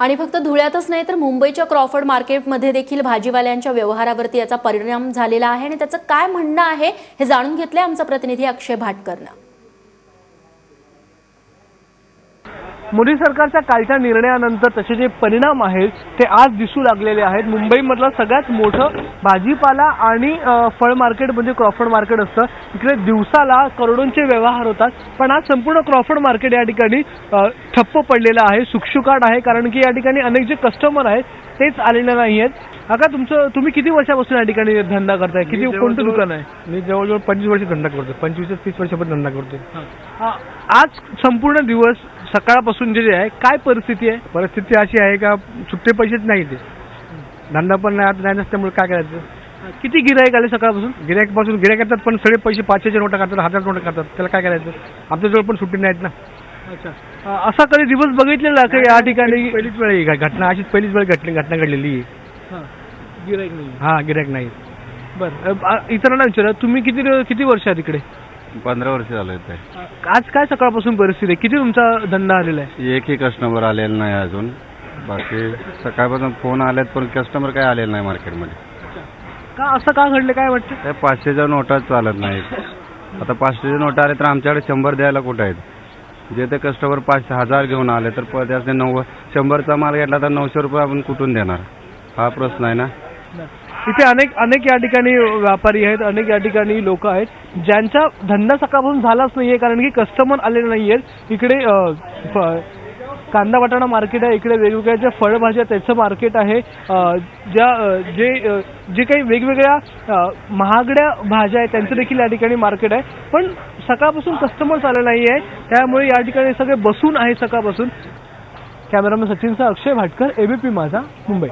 आणि फक्त धुळ्यातच नाही तर मुंबईच्या क्रॉफर्ड मार्केटमध्ये देखील भाजीवाल्यांच्या व्यवहारावरती याचा परिणाम झालेला आहे आणि त्याचं काय म्हणणं आहे हे जाणून घेतले आमचा प्रतिनिधी अक्षय भाटकरनं। मोदी सरकारच्या कालच्या निर्णयानंतर तसे जे परिणाम आहेत ते आज दिसू लागलेले आहेत। मुंबईमधलं सगळ्यात मोठं भाजीपाला आणि फळ मार्केट म्हणजे क्रॉफर्ड मार्केट असतं। इकडे दिवसाला करोडोंचे व्यवहार होतात, पण आज संपूर्ण क्रॉफर्ड मार्केट या ठिकाणी ठप्प पडलेलं आहे, शुकशुकाट आहे, कारण की या ठिकाणी अनेक जे कस्टमर आहेत तेच आलेले नाही आहेत। आता तुम्ही किती वर्षापासून या ठिकाणी धंदा करताय? किती कोणतं दुकान आहे? मी जवळजवळ 25 वर्ष धंदा करतो, 25-30 वर्षापासून धंदा करतोय। आज संपूर्ण दिवस सकाळपासून जे आहे काय परिस्थिती आहे? परिस्थिती अशी आहे का सुट्टे पैसेच नाही, ते धंदा पण नाही नसल्यामुळे काय करायचं? किती गिराईक आले सकाळपासून? गिराईक येतात पण सगळे पैसे 500चे नोटा करतात, 1000 नोटा करतात, त्याला काय करायचं? आमच्याजवळ पण सुट्टी नाहीत ना। अच्छा, असा कधी दिवस बघितलेला का या ठिकाणी? पहिलीच वेळ ही घटना, अशीच पहिलीच वेळ घटना घडलेली आहे। गिराईक नाही? हा, गिराईक नाही। बरं, इतरांना विचारा, तुम्ही किती वर्ष आहे तिकडे? 15 वर्ष झाले ते। आज काय सकाळपासून परिस्थिती आहे? किती तुमचा धंदा आलेला आहे? एकही कस्टमर आलेला नाही अजून। बाकी सकाळपासून फोन आलेत पण कस्टमर काय आलेला नाही मार्केटमध्ये। असं का घडलं काय वाटतं? त्या 500च्या नोटा चालत नाहीत। आता 500च्या नोटा आले तर आमच्याकडे 100 द्यायला कुठे आहेत? जे ते कस्टमर 5,000 घेऊन आले तर त्याचे 100चा माल घेतला तर 900 रुपये आपण कुठून देणार? हा प्रश्न आहे ना। इथे अनेक या ठिकाणी व्यापारी आहेत, अनेक या ठिकाणी लोक आहेत ज्यांचा धंदा सकाळपासून झालाच नाहीये, कारण की कस्टमर आलेले नाहीयेत। इकडे कांदा वाटाणा मार्केट आहे, इकडे वेगवेगळ्या ज्या फळभाज्या त्याचं मार्केट आहे, जे काही वेगवेगळ्या महागड्या भाज्या आहेत त्यांचं देखील या ठिकाणी मार्केट आहे, पण सकाळपासून कस्टमर्स आले नाहीये, त्यामुळे या ठिकाणी सगळे बसून आहे सकाळपासून। कॅमेरामन सचिनचा अक्षय भाटकर, एबीपी माझा, मुंबई।